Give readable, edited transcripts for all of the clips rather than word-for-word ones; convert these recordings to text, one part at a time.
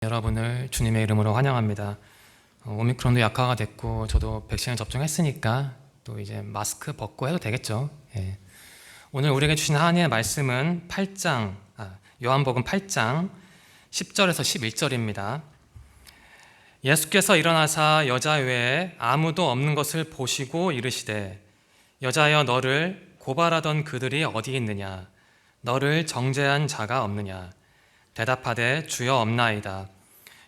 여러분을 주님의 이름으로 환영합니다. 오미크론도 약화가 됐고 저도 백신을 접종했으니까 또 이제 마스크 벗고 해도 되겠죠. 예. 오늘 우리에게 주신 하나님의 말씀은 요한복음 8장 10절에서 11절입니다. 예수께서 일어나사 여자 외에 아무도 없는 것을 보시고 이르시되 여자여 너를 고발하던 그들이 어디 있느냐? 너를 정죄한 자가 없느냐? 대답하되 주여 없나이다.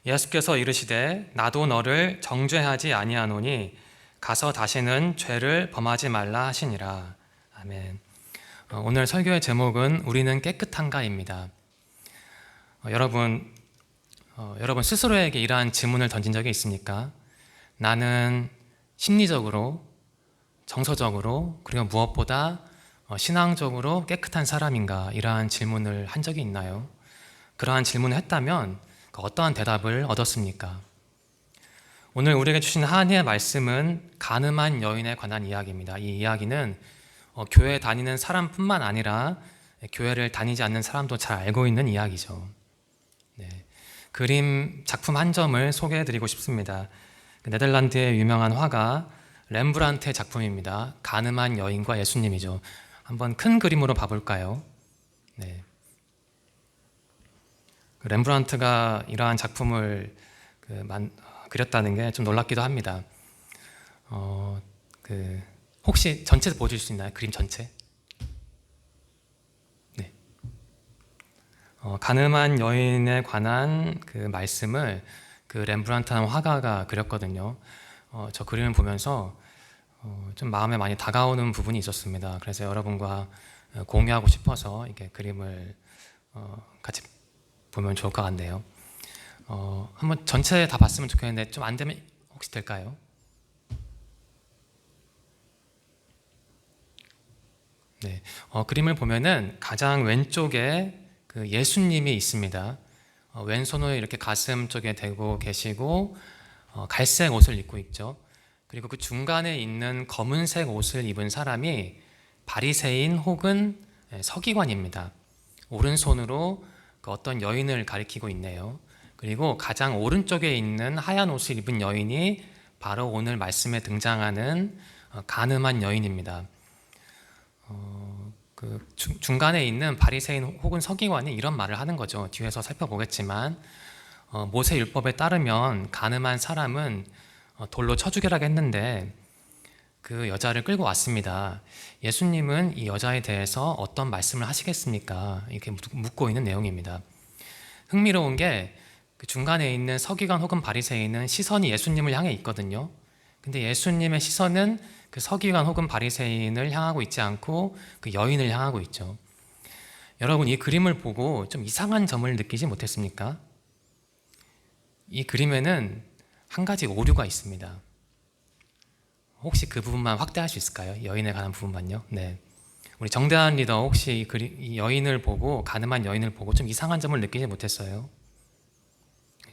예수께서 이르시되 나도 너를 정죄하지 아니하노니 가서 다시는 죄를 범하지 말라 하시니라. 아멘. 오늘 설교의 제목은 우리는 깨끗한가입니다. 여러분 스스로에게 이러한 질문을 던진 적이 있습니까? 나는 심리적으로, 정서적으로, 그리고 무엇보다 신앙적으로 깨끗한 사람인가? 이러한 질문을 한 적이 있나요? 그러한 질문을 했다면 어떠한 대답을 얻었습니까? 오늘 우리에게 주신 하나님의 말씀은 가늠한 여인에 관한 이야기입니다. 이 이야기는 교회 다니는 사람뿐만 아니라 교회를 다니지 않는 사람도 잘 알고 있는 이야기죠. 네. 그림 작품 한 점을 소개해드리고 싶습니다. 네덜란드의 유명한 화가 렘브란트의 작품입니다. 가늠한 여인과 예수님이죠. 한번 큰 그림으로 봐볼까요? 네. 렘브란트가 이러한 작품을 그렸다는 게 좀 놀랍기도 합니다. 혹시 전체 보여줄 수 있나요? 그림 전체? 네. 가늠한 여인에 관한 그 말씀을 렘브란트라는 화가가 그렸거든요. 저 그림을 보면서 좀 마음에 많이 다가오는 부분이 있었습니다. 그래서 여러분과 공유하고 싶어서 이렇게 그림을 같이 보면 좋을 것 같네요. 한번 전체 다 봤으면 좋겠는데 좀 안 되면 혹시 될까요? 네. 그림을 보면은 가장 왼쪽에 예수님이 있습니다. 왼손을 이렇게 가슴 쪽에 대고 계시고 갈색 옷을 입고 있죠. 그리고 그 중간에 있는 검은색 옷을 입은 사람이 바리새인 혹은 서기관입니다. 오른손으로 어떤 여인을 가리키고 있네요. 그리고 가장 오른쪽에 있는 하얀 옷을 입은 여인이 바로 오늘 말씀에 등장하는 가늠한 여인입니다. 중간에 있는 바리새인 혹은 서기관이 이런 말을 하는 거죠. 뒤에서 살펴보겠지만 모세 율법에 따르면 가늠한 사람은 돌로 쳐 죽이라고 했는데 그 여자를 끌고 왔습니다. 예수님은 이 여자에 대해서 어떤 말씀을 하시겠습니까? 이렇게 묻고 있는 내용입니다. 흥미로운 게 그 중간에 있는 서기관 혹은 바리새인은 시선이 예수님을 향해 있거든요. 근데 예수님의 시선은 그 서기관 혹은 바리새인을 향하고 있지 않고 그 여인을 향하고 있죠. 여러분, 이 그림을 보고 좀 이상한 점을 느끼지 못했습니까? 이 그림에는 한 가지 오류가 있습니다. 혹시 그 부분만 확대할 수 있을까요? 여인에 관한 부분만요. 네. 우리 정대한 리더 혹시 이 여인을 보고, 가늠한 여인을 보고 좀 이상한 점을 느끼지 못했어요?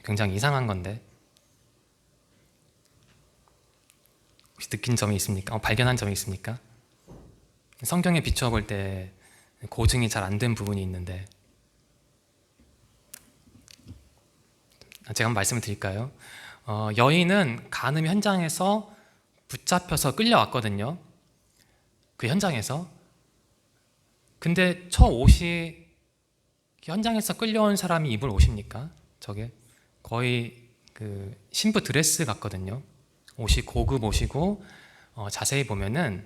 굉장히 이상한 건데. 혹시 느낀 점이 있습니까? 발견한 점이 있습니까? 성경에 비추어 때 고증이 잘 안 된 부분이 있는데 제가 한번 말씀을 드릴까요? 여인은 간음 현장에서 붙잡혀서 끌려왔거든요. 그 현장에서. 근데 저 옷이 현장에서 끌려온 사람이 입을 옷입니까? 저게 거의 그 신부 드레스 같거든요. 옷이 고급 옷이고 자세히 보면은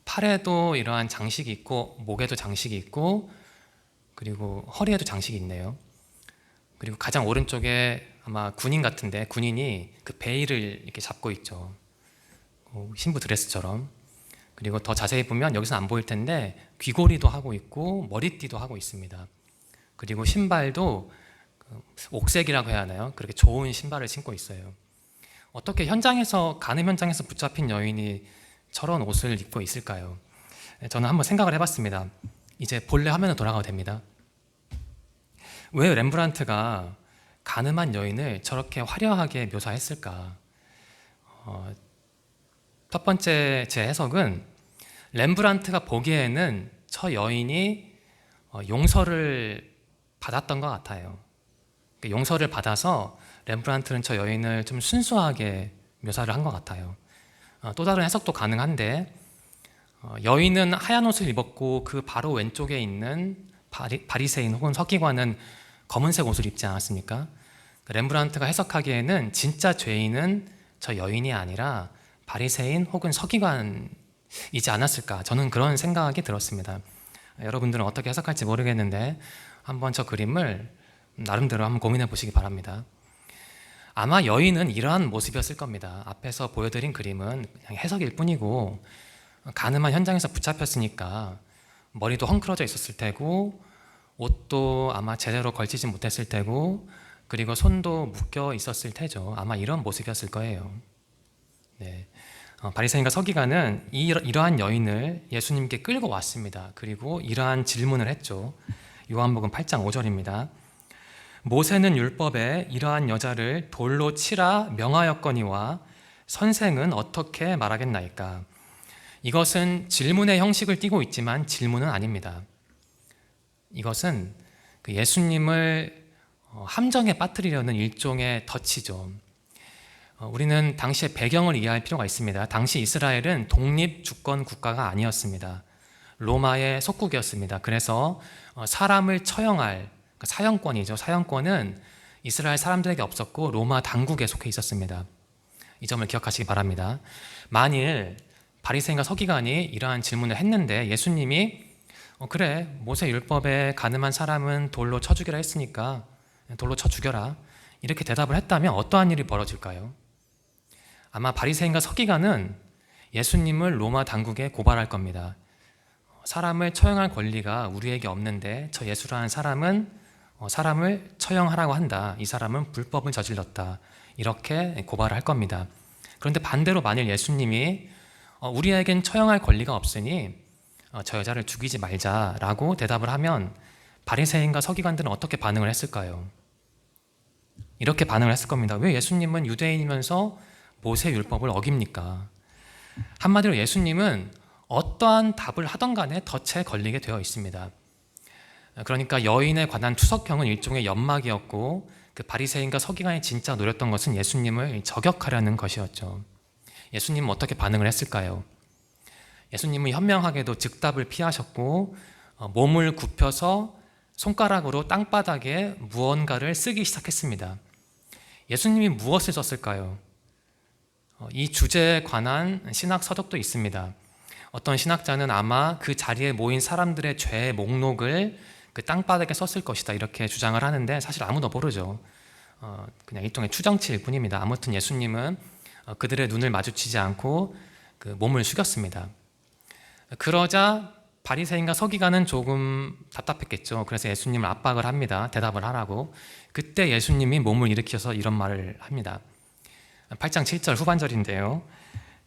팔에도 이러한 장식이 있고 목에도 장식이 있고 그리고 허리에도 장식이 있네요. 그리고 가장 오른쪽에 아마 군인 같은데 군인이 그 베일을 이렇게 잡고 있죠. 신부 드레스처럼. 그리고 더 자세히 보면 여기서는 안 보일 텐데 귀걸이도 하고 있고 머리띠도 하고 있습니다. 그리고 신발도 옥색이라고 해야 하나요? 그렇게 좋은 신발을 신고 있어요. 어떻게 간음 현장에서 붙잡힌 여인이 저런 옷을 입고 있을까요? 저는 한번 생각을 해봤습니다. 이제 본래 화면으로 돌아가도 됩니다. 왜 렘브란트가 가늠한 여인을 저렇게 화려하게 묘사했을까? 첫 번째 제 해석은 렘브란트가 보기에는 저 여인이 용서를 받았던 것 같아요. 용서를 받아서 렘브란트는 저 여인을 좀 순수하게 묘사를 한 것 같아요. 또 다른 해석도 가능한데, 여인은 하얀 옷을 입었고 그 바로 왼쪽에 있는 바리새인 혹은 서기관은 검은색 옷을 입지 않았습니까? 렘브란트가 해석하기에는 진짜 죄인은 저 여인이 아니라 바리새인 혹은 서기관이지 않았을까, 저는 그런 생각이 들었습니다. 여러분들은 어떻게 해석할지 모르겠는데 한번 저 그림을 나름대로 한번 고민해 보시기 바랍니다. 아마 여인은 이러한 모습이었을 겁니다. 앞에서 보여드린 그림은 그냥 해석일 뿐이고, 가늠한 현장에서 붙잡혔으니까 머리도 헝클어져 있었을 테고, 옷도 아마 제대로 걸치지 못했을 테고, 그리고 손도 묶여 있었을 테죠. 아마 이런 모습이었을 거예요. 네. 바리새인과 서기관은 이러한 여인을 예수님께 끌고 왔습니다. 그리고 이러한 질문을 했죠. 요한복음 8장 5절입니다. 모세는 율법에 이러한 여자를 돌로 치라 명하였거니와 선생은 어떻게 말하겠나이까? 이것은 질문의 형식을 띠고 있지만 질문은 아닙니다. 이것은 그 예수님을 함정에 빠뜨리려는 일종의 덫이죠. 우리는 당시의 배경을 이해할 필요가 있습니다. 당시 이스라엘은 독립 주권 국가가 아니었습니다. 로마의 속국이었습니다. 그래서 사람을 처형할 사형권이죠. 사형권은 이스라엘 사람들에게 없었고 로마 당국에 속해 있었습니다. 이 점을 기억하시기 바랍니다. 만일 바리새인과 서기관이 이러한 질문을 했는데 예수님이 그래, 모세 율법에 가늠한 사람은 돌로 쳐 죽이라 했으니까 돌로 쳐 죽여라, 이렇게 대답을 했다면 어떠한 일이 벌어질까요? 아마 바리새인과 서기관은 예수님을 로마 당국에 고발할 겁니다. 사람을 처형할 권리가 우리에게 없는데 저 예수라는 사람은 사람을 처형하라고 한다, 이 사람은 불법을 저질렀다, 이렇게 고발을 할 겁니다. 그런데 반대로 만일 예수님이 우리에겐 처형할 권리가 없으니 저 여자를 죽이지 말자라고 대답을 하면 바리새인과 서기관들은 어떻게 반응을 했을까요? 이렇게 반응을 했을 겁니다. 왜 예수님은 유대인이면서 모세 율법을 어깁니까? 한마디로 예수님은 어떠한 답을 하던 간에 덫에 걸리게 되어 있습니다. 그러니까 여인에 관한 투석형은 일종의 연막이었고, 그 바리새인과 서기관이 진짜 노렸던 것은 예수님을 저격하려는 것이었죠. 예수님은 어떻게 반응을 했을까요? 예수님은 현명하게도 즉답을 피하셨고 몸을 굽혀서 손가락으로 땅바닥에 무언가를 쓰기 시작했습니다. 예수님이 무엇을 썼을까요? 이 주제에 관한 신학 서적도 있습니다. 어떤 신학자는 아마 그 자리에 모인 사람들의 죄의 목록을 그 땅바닥에 썼을 것이다, 이렇게 주장을 하는데 사실 아무도 모르죠. 그냥 일종의 추정치일 뿐입니다. 아무튼 예수님은 그들의 눈을 마주치지 않고 그 몸을 숙였습니다. 그러자 바리새인과 서기관은 조금 답답했겠죠. 그래서 예수님을 압박을 합니다. 대답을 하라고. 그때 예수님이 몸을 일으켜서 이런 말을 합니다. 8장 7절 후반절인데요.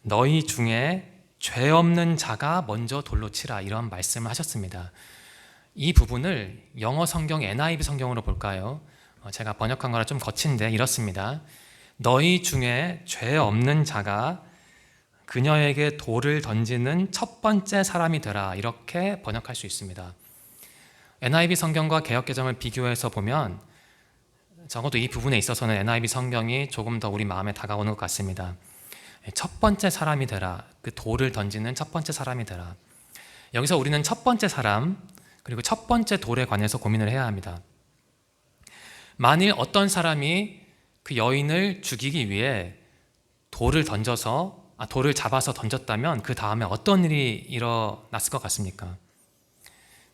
너희 중에 죄 없는 자가 먼저 돌로 치라, 이런 말씀을 하셨습니다. 이 부분을 영어 성경 NIV 성경으로 볼까요? 제가 번역한 거라 좀 거친데 이렇습니다. 너희 중에 죄 없는 자가 그녀에게 돌을 던지는 첫 번째 사람이 되라, 이렇게 번역할 수 있습니다. NIV 성경과 개역개정을 비교해서 보면 적어도 이 부분에 있어서는 NIV 성경이 조금 더 우리 마음에 다가오는 것 같습니다. 첫 번째 사람이 되라, 그 돌을 던지는 첫 번째 사람이 되라. 여기서 우리는 첫 번째 사람, 그리고 첫 번째 돌에 관해서 고민을 해야 합니다. 만일 어떤 사람이 그 여인을 죽이기 위해 돌을 잡아서 던졌다면 그 다음에 어떤 일이 일어났을 것 같습니까?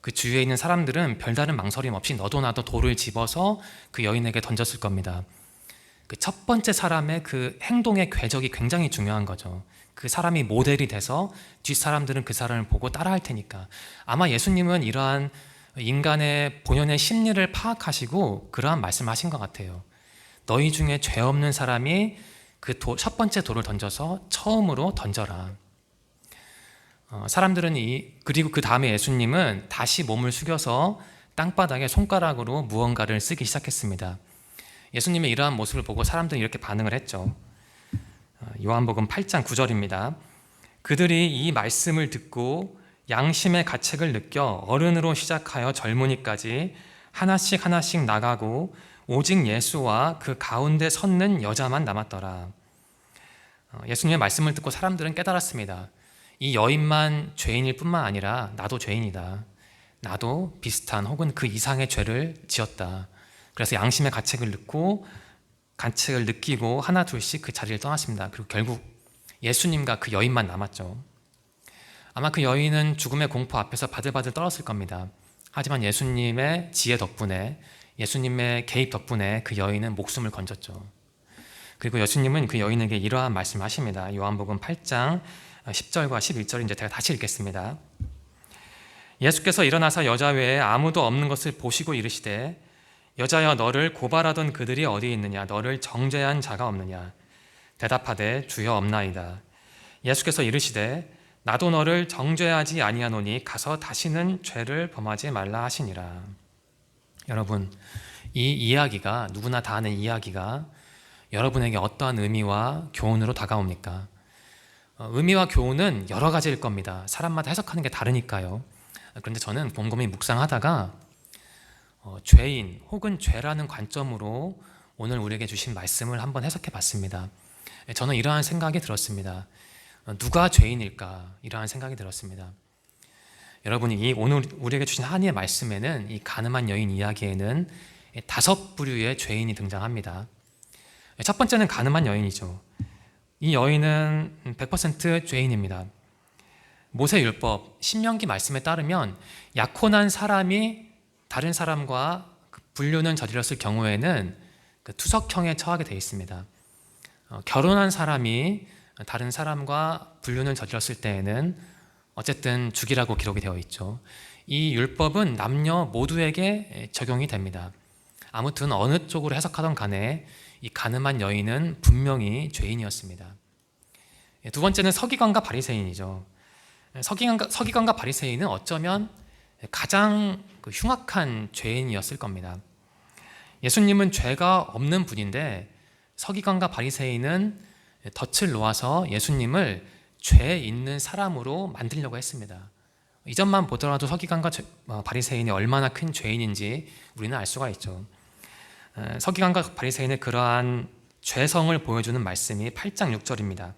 그 주위에 있는 사람들은 별다른 망설임 없이 너도 나도 돌을 집어서 그 여인에게 던졌을 겁니다. 그 첫 번째 사람의 그 행동의 궤적이 굉장히 중요한 거죠. 그 사람이 모델이 돼서 뒷사람들은 그 사람을 보고 따라할 테니까. 아마 예수님은 이러한 인간의 본연의 심리를 파악하시고 그러한 말씀을 하신 것 같아요. 너희 중에 죄 없는 사람이 그 첫 번째 돌을 던져서 처음으로 던져라. 사람들은 그리고 그 다음에 예수님은 다시 몸을 숙여서 땅바닥에 손가락으로 무언가를 쓰기 시작했습니다. 예수님의 이러한 모습을 보고 사람들은 이렇게 반응을 했죠. 요한복음 8장 9절입니다. 그들이 이 말씀을 듣고 양심의 가책을 느껴 어른으로 시작하여 젊은이까지 하나씩 하나씩 나가고 오직 예수와 그 가운데 섰는 여자만 남았더라. 예수님의 말씀을 듣고 사람들은 깨달았습니다. 이 여인만 죄인일 뿐만 아니라 나도 죄인이다. 나도 비슷한 혹은 그 이상의 죄를 지었다. 그래서 양심의 가책을 느끼고 하나 둘씩 그 자리를 떠났습니다. 그리고 결국 예수님과 그 여인만 남았죠. 아마 그 여인은 죽음의 공포 앞에서 바들바들 떨었을 겁니다. 하지만 예수님의 지혜 덕분에, 예수님의 개입 덕분에 그 여인은 목숨을 건졌죠. 그리고 예수님은 그 여인에게 이러한 말씀을 하십니다. 요한복음 8장 10절과 11절 이제 제가 다시 읽겠습니다. 예수께서 일어나서 여자 외에 아무도 없는 것을 보시고 이르시되 여자여 너를 고발하던 그들이 어디 있느냐 너를 정죄한 자가 없느냐 대답하되 주여 없나이다. 예수께서 이르시되 나도 너를 정죄하지 아니하노니 가서 다시는 죄를 범하지 말라 하시니라. 여러분, 이 이야기가 누구나 다 아는 이야기가 여러분에게 어떠한 의미와 교훈으로 다가옵니까? 의미와 교훈은 여러 가지일 겁니다. 사람마다 해석하는 게 다르니까요. 그런데 저는 곰곰이 묵상하다가 죄인 혹은 죄라는 관점으로 오늘 우리에게 주신 말씀을 한번 해석해 봤습니다. 저는 이러한 생각이 들었습니다. 누가 죄인일까? 이러한 생각이 들었습니다. 여러분이 오늘 우리에게 주신 하나님의 말씀에는 이 가늠한 여인 이야기에는 5부류의 죄인이 등장합니다. 첫 번째는 가늠한 여인이죠. 이 여인은 100% 죄인입니다. 모세율법, 신명기 말씀에 따르면 약혼한 사람이 다른 사람과 불륜을 저질렀을 경우에는 투석형에 처하게 되어 있습니다. 결혼한 사람이 다른 사람과 불륜을 저질렀을 때에는 어쨌든 죽이라고 기록이 되어 있죠. 이 율법은 남녀 모두에게 적용이 됩니다. 아무튼 어느 쪽으로 해석하던 간에 이 가늠한 여인은 분명히 죄인이었습니다. 두 번째는 서기관과 바리새인이죠. 서기관과 바리새인은 어쩌면 가장 흉악한 죄인이었을 겁니다. 예수님은 죄가 없는 분인데 서기관과 바리새인은 덫을 놓아서 예수님을 죄 있는 사람으로 만들려고 했습니다. 이전만 보더라도 서기관과 바리새인이 얼마나 큰 죄인인지 우리는 알 수가 있죠. 서기관과 바리새인의 그러한 죄성을 보여주는 말씀이 8장 6절입니다.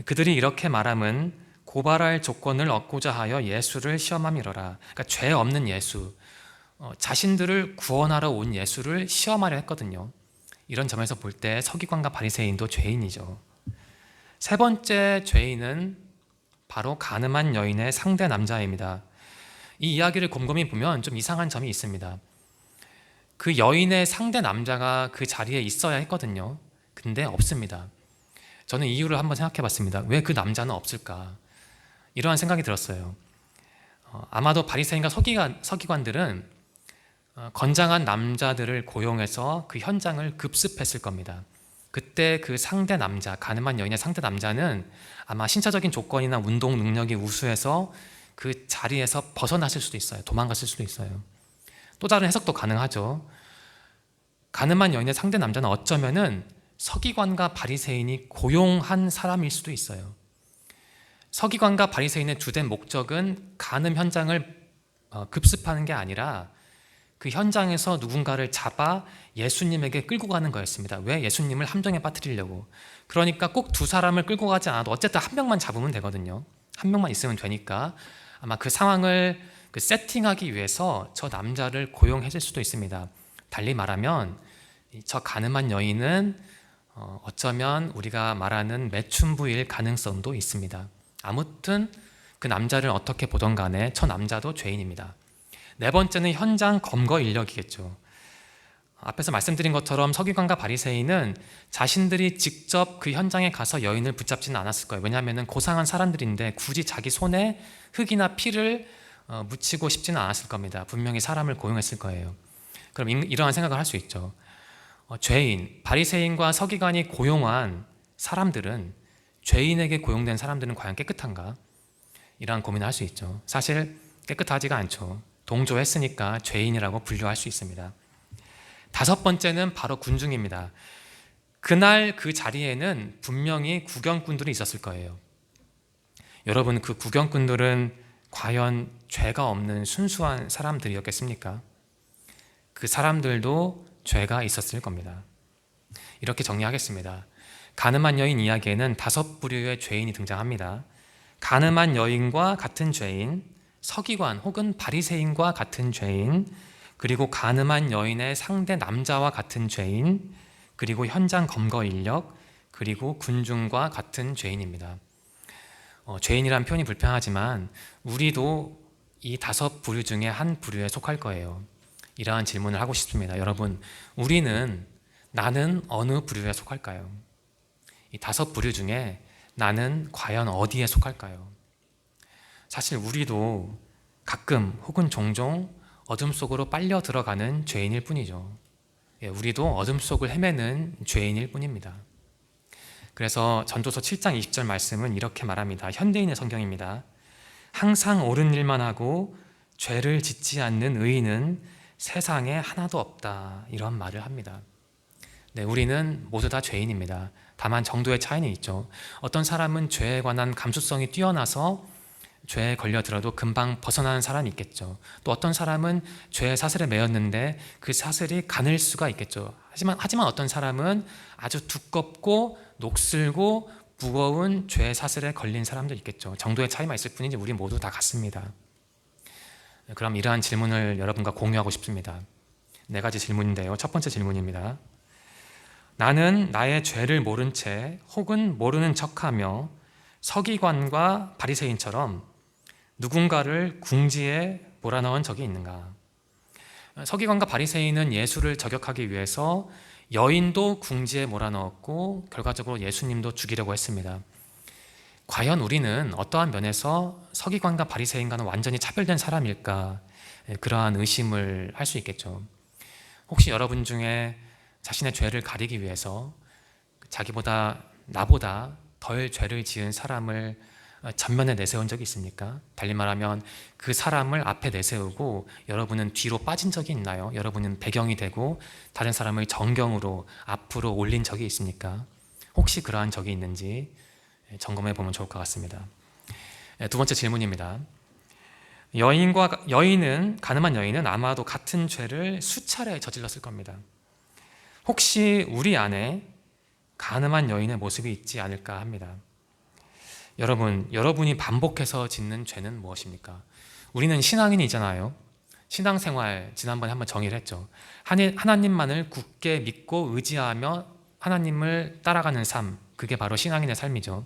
그들이 이렇게 말함은 고발할 조건을 얻고자 하여 예수를 시험함이로라. 그러니까 죄 없는 예수, 자신들을 구원하러 온 예수를 시험하려 했거든요. 이런 점에서 볼 때 서기관과 바리새인도 죄인이죠. 세 번째 죄인은 바로 가늠한 여인의 상대 남자입니다. 이 이야기를 곰곰이 보면 좀 이상한 점이 있습니다. 그 여인의 상대 남자가 그 자리에 있어야 했거든요. 근데 없습니다. 저는 이유를 한번 생각해 봤습니다. 왜 그 남자는 없을까? 이러한 생각이 들었어요. 아마도 바리새인과 서기관들은 건장한 남자들을 고용해서 그 현장을 급습했을 겁니다. 그때 그 상대 남자, 가늠한 여인의 상대 남자는 아마 신체적인 조건이나 운동 능력이 우수해서 그 자리에서 벗어났을 수도 있어요. 도망갔을 수도 있어요. 또 다른 해석도 가능하죠. 가늠한 여인의 상대 남자는 어쩌면은 서기관과 바리새인이 고용한 사람일 수도 있어요. 서기관과 바리새인의 주된 목적은 간음 현장을 급습하는 게 아니라 그 현장에서 누군가를 잡아 예수님에게 끌고 가는 거였습니다. 왜? 예수님을 함정에 빠뜨리려고. 그러니까 꼭 두 사람을 끌고 가지 않아도 어쨌든 한 명만 잡으면 되거든요. 한 명만 있으면 되니까 아마 그 상황을 세팅하기 위해서 저 남자를 고용했을 수도 있습니다. 달리 말하면 저 가늠한 여인은 어쩌면 우리가 말하는 매춘부일 가능성도 있습니다. 아무튼 그 남자를 어떻게 보던 간에 저 남자도 죄인입니다. 네 번째는 현장 검거 인력이겠죠. 앞에서 말씀드린 것처럼 서기관과 바리새인은 자신들이 직접 그 현장에 가서 여인을 붙잡지는 않았을 거예요. 왜냐하면 고상한 사람들인데 굳이 자기 손에 흙이나 피를 묻히고 싶지는 않았을 겁니다. 분명히 사람을 고용했을 거예요. 그럼 이러한 생각을 할 수 있죠. 죄인, 바리새인과 서기관이 고용한 사람들은, 죄인에게 고용된 사람들은 과연 깨끗한가? 이러한 고민을 할 수 있죠. 사실 깨끗하지가 않죠. 동조했으니까 죄인이라고 분류할 수 있습니다. 다섯 번째는 바로 군중입니다. 그날 그 자리에는 분명히 구경꾼들이 있었을 거예요. 여러분, 그 구경꾼들은 과연 죄가 없는 순수한 사람들이었겠습니까? 그 사람들도 죄가 있었을 겁니다. 이렇게 정리하겠습니다. 가늠한 여인 이야기에는 5부류의 죄인이 등장합니다. 가늠한 여인과 같은 죄인, 서기관 혹은 바리새인과 같은 죄인, 그리고 가늠한 여인의 상대 남자와 같은 죄인, 그리고 현장 검거 인력, 그리고 군중과 같은 죄인입니다. 죄인이란 표현이 불편하지만 우리도 이 5부류 중에 한 부류에 속할 거예요. 이러한 질문을 하고 싶습니다. 여러분, 나는 어느 부류에 속할까요? 이 5부류 중에 나는 과연 어디에 속할까요? 사실 우리도 가끔 혹은 종종 어둠 속으로 빨려 들어가는 죄인일 뿐이죠. 우리도 어둠 속을 헤매는 죄인일 뿐입니다. 그래서 전도서 7장 20절 말씀은 이렇게 말합니다. 현대인의 성경입니다. 항상 옳은 일만 하고 죄를 짓지 않는 의인은 세상에 하나도 없다. 이런 말을 합니다. 네, 우리는 모두 다 죄인입니다. 다만 정도의 차이는 있죠. 어떤 사람은 죄에 관한 감수성이 뛰어나서 죄에 걸려들어도 금방 벗어나는 사람이 있겠죠. 또 어떤 사람은 죄의 사슬에 매였는데 그 사슬이 가늘 수가 있겠죠. 하지만 어떤 사람은 아주 두껍고 녹슬고 무거운 죄의 사슬에 걸린 사람도 있겠죠. 정도의 차이만 있을 뿐이지 우리 모두 다 같습니다. 그럼 이러한 질문을 여러분과 공유하고 싶습니다. 4가지 질문인데요. 첫 번째 질문입니다. 나는 나의 죄를 모른 채 혹은 모르는 척하며 서기관과 바리새인처럼 누군가를 궁지에 몰아넣은 적이 있는가? 서기관과 바리새인은 예수를 저격하기 위해서 여인도 궁지에 몰아넣었고 결과적으로 예수님도 죽이려고 했습니다. 과연 우리는 어떠한 면에서 서기관과 바리새인과는 완전히 차별된 사람일까? 그러한 의심을 할 수 있겠죠. 혹시 여러분 중에 자신의 죄를 가리기 위해서 나보다 덜 죄를 지은 사람을 전면에 내세운 적이 있습니까? 달리 말하면 그 사람을 앞에 내세우고 여러분은 뒤로 빠진 적이 있나요? 여러분은 배경이 되고 다른 사람을 정경으로 앞으로 올린 적이 있습니까? 혹시 그러한 적이 있는지 점검해 보면 좋을 것 같습니다. 2번째 질문입니다. 가늠한 여인은 아마도 같은 죄를 수차례 저질렀을 겁니다. 혹시 우리 안에 가늠한 여인의 모습이 있지 않을까 합니다. 여러분이 반복해서 짓는 죄는 무엇입니까? 우리는 신앙인이잖아요. 신앙생활 지난번에 한번 정의를 했죠. 하나님만을 굳게 믿고 의지하며 하나님을 따라가는 삶, 그게 바로 신앙인의 삶이죠.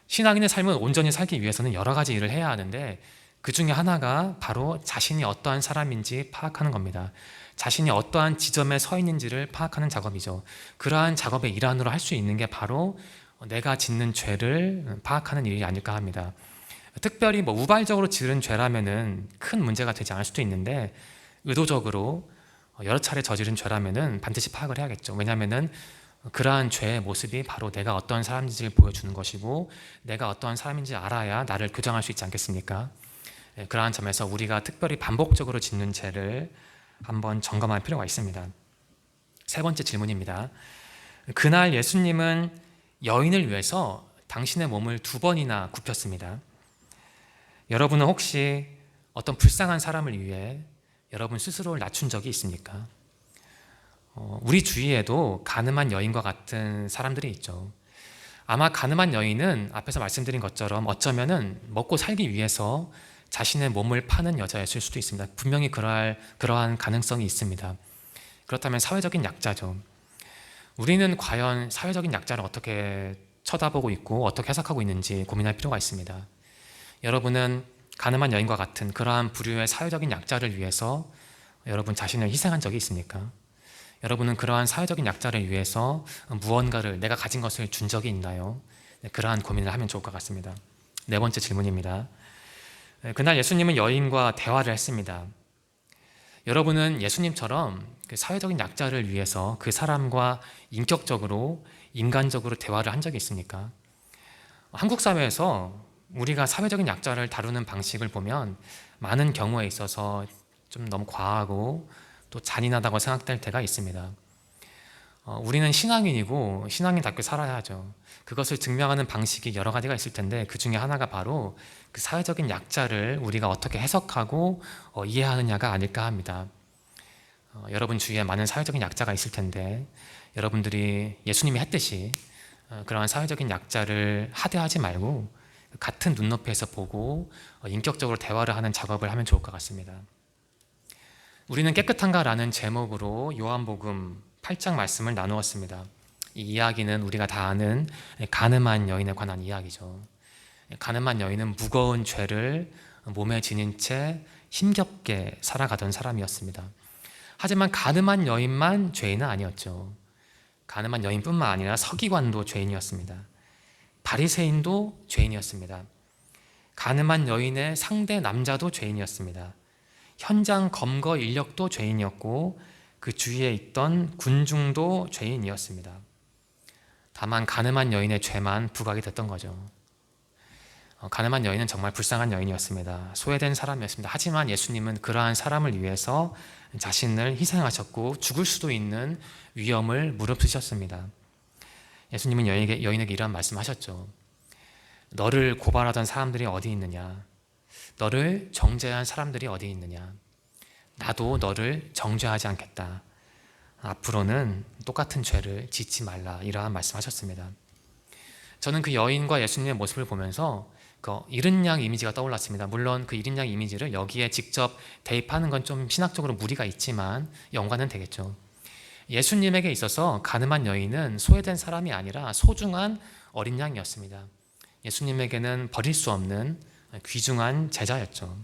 신앙인의 삶은 온전히 살기 위해서는 여러 가지 일을 해야 하는데 그 중에 하나가 바로 자신이 어떠한 사람인지 파악하는 겁니다. 자신이 어떠한 지점에 서 있는지를 파악하는 작업이죠. 그러한 작업의 일환으로 할 수 있는 게 바로 내가 짓는 죄를 파악하는 일이 아닐까 합니다. 특별히 우발적으로 지은 죄라면은 큰 문제가 되지 않을 수도 있는데 의도적으로 여러 차례 저지른 죄라면은 반드시 파악을 해야겠죠. 왜냐하면은 그러한 죄의 모습이 바로 내가 어떤 사람인지를 보여주는 것이고 내가 어떠한 사람인지 알아야 나를 규정할 수 있지 않겠습니까? 그러한 점에서 우리가 특별히 반복적으로 짓는 죄를 한번 점검할 필요가 있습니다. 3번째 질문입니다. 그날 예수님은 여인을 위해서 당신의 몸을 2번이나 굽혔습니다. 여러분은 혹시 어떤 불쌍한 사람을 위해 여러분 스스로를 낮춘 적이 있습니까? 우리 주위에도 가늠한 여인과 같은 사람들이 있죠. 아마 가늠한 여인은 앞에서 말씀드린 것처럼 어쩌면은 먹고 살기 위해서 자신의 몸을 파는 여자였을 수도 있습니다. 분명히 그러한 가능성이 있습니다. 그렇다면 사회적인 약자죠. 우리는 과연 사회적인 약자를 어떻게 쳐다보고 있고 어떻게 해석하고 있는지 고민할 필요가 있습니다. 여러분은 가늠한 여인과 같은 그러한 부류의 사회적인 약자를 위해서 여러분 자신을 희생한 적이 있습니까? 여러분은 그러한 사회적인 약자를 위해서 무언가를 내가 가진 것을 준 적이 있나요? 그러한 고민을 하면 좋을 것 같습니다. 4번째 질문입니다. 그날 예수님은 여인과 대화를 했습니다. 여러분은 예수님처럼 그 사회적인 약자를 위해서 그 사람과 인격적으로 인간적으로 대화를 한 적이 있습니까? 한국 사회에서 우리가 사회적인 약자를 다루는 방식을 보면 많은 경우에 있어서 좀 너무 과하고 또 잔인하다고 생각될 때가 있습니다. 우리는 신앙인이고 신앙인답게 살아야죠. 그것을 증명하는 방식이 여러 가지가 있을 텐데 그 중에 하나가 바로 그 사회적인 약자를 우리가 어떻게 해석하고 이해하느냐가 아닐까 합니다. 여러분 주위에 많은 사회적인 약자가 있을 텐데 여러분들이 예수님이 했듯이 그러한 사회적인 약자를 하대하지 말고 같은 눈높이에서 보고 인격적으로 대화를 하는 작업을 하면 좋을 것 같습니다. 우리는 깨끗한가라는 제목으로 요한복음 8장 말씀을 나누었습니다. 이 이야기는 우리가 다 아는 가늠한 여인에 관한 이야기죠. 가늠한 여인은 무거운 죄를 몸에 지닌 채 힘겹게 살아가던 사람이었습니다. 하지만 가늠한 여인만 죄인은 아니었죠. 가늠한 여인뿐만 아니라 서기관도 죄인이었습니다. 바리새인도 죄인이었습니다. 가늠한 여인의 상대 남자도 죄인이었습니다. 현장 검거 인력도 죄인이었고 그 주위에 있던 군중도 죄인이었습니다. 다만 가늠한 여인의 죄만 부각이 됐던 거죠. 가늠한 여인은 정말 불쌍한 여인이었습니다. 소외된 사람이었습니다. 하지만 예수님은 그러한 사람을 위해서 자신을 희생하셨고 죽을 수도 있는 위험을 무릅쓰셨습니다. 예수님은 여인에게 이런 말씀하셨죠. 너를 고발하던 사람들이 어디 있느냐? 너를 정죄한 사람들이 어디 있느냐? 나도 너를 정죄하지 않겠다. 앞으로는 똑같은 죄를 짓지 말라. 이러한 말씀하셨습니다. 저는 그 여인과 예수님의 모습을 보면서 그 이른 양 이미지가 떠올랐습니다. 물론 그 이른 양 이미지를 여기에 직접 대입하는 건 좀 신학적으로 무리가 있지만 연관은 되겠죠. 예수님에게 있어서 가늠한 여인은 소외된 사람이 아니라 소중한 어린 양이었습니다. 예수님에게는 버릴 수 없는 귀중한 제자였죠.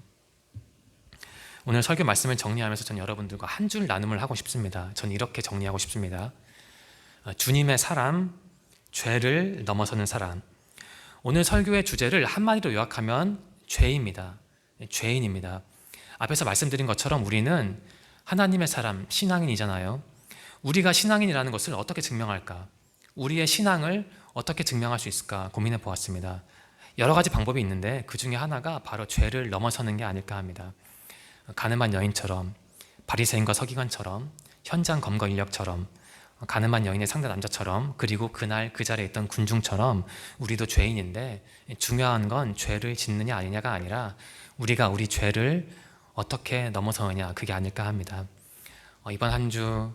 오늘 설교 말씀을 정리하면서 전 여러분들과 한 줄 나눔을 하고 싶습니다. 전 이렇게 정리하고 싶습니다. 주님의 사람, 죄를 넘어서는 사람. 오늘 설교의 주제를 한마디로 요약하면 죄입니다. 죄인입니다. 앞에서 말씀드린 것처럼 우리는 하나님의 사람, 신앙인이잖아요. 우리가 신앙인이라는 것을 어떻게 증명할까? 우리의 신앙을 어떻게 증명할 수 있을까 고민해 보았습니다. 여러 가지 방법이 있는데 그 중에 하나가 바로 죄를 넘어서는 게 아닐까 합니다. 가늠한 여인처럼, 바리새인과 서기관처럼, 현장 검거 인력처럼, 가늠한 여인의 상대 남자처럼, 그리고 그날 그 자리에 있던 군중처럼 우리도 죄인인데 중요한 건 죄를 짓느냐 아니냐가 아니라 우리가 우리 죄를 어떻게 넘어서느냐, 그게 아닐까 합니다. 이번 한 주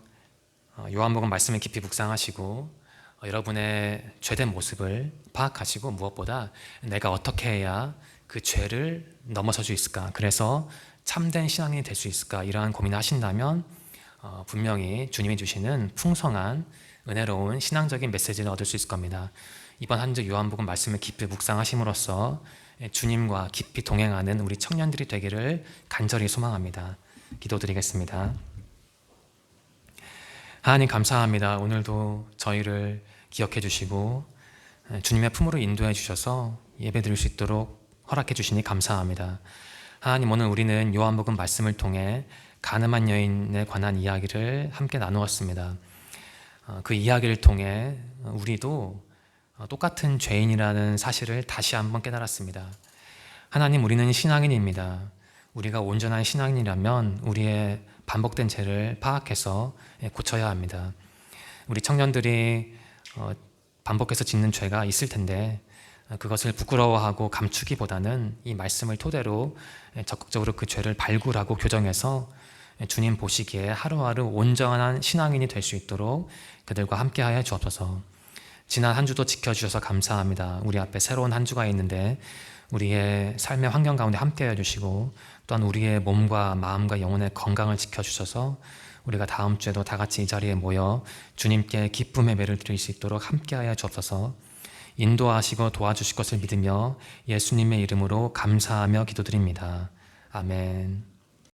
요한복음 말씀을 깊이 묵상하시고 여러분의 죄된 모습을 파악하시고 무엇보다 내가 어떻게 해야 그 죄를 넘어설 수 있을까, 그래서 참된 신앙인이 될 수 있을까, 이러한 고민을 하신다면 분명히 주님이 주시는 풍성한 은혜로운 신앙적인 메시지를 얻을 수 있을 겁니다. 이번 한 주 요한복음 말씀을 깊이 묵상하심으로써 주님과 깊이 동행하는 우리 청년들이 되기를 간절히 소망합니다. 기도드리겠습니다. 하나님 감사합니다. 오늘도 저희를 기억해 주시고 주님의 품으로 인도해 주셔서 예배 드릴 수 있도록 허락해 주시니 감사합니다. 하나님, 오늘 우리는 요한복음 말씀을 통해 가늠한 여인에 관한 이야기를 함께 나누었습니다. 그 이야기를 통해 우리도 똑같은 죄인이라는 사실을 다시 한번 깨달았습니다. 하나님, 우리는 신앙인입니다. 우리가 온전한 신앙인이라면 우리의 반복된 죄를 파악해서 고쳐야 합니다. 우리 청년들이 반복해서 짓는 죄가 있을 텐데 그것을 부끄러워하고 감추기보다는 이 말씀을 토대로 적극적으로 그 죄를 발굴하고 교정해서 주님 보시기에 하루하루 온전한 신앙인이 될 수 있도록 그들과 함께하여 주옵소서. 지난 한 주도 지켜주셔서 감사합니다. 우리 앞에 새로운 한 주가 있는데 우리의 삶의 환경 가운데 함께해 주시고 또한 우리의 몸과 마음과 영혼의 건강을 지켜주셔서 우리가 다음 주에도 다 같이 이 자리에 모여 주님께 기쁨의 예배를 드릴 수 있도록 함께하여 주옵소서. 인도하시고 도와주실 것을 믿으며 예수님의 이름으로 감사하며 기도드립니다. 아멘.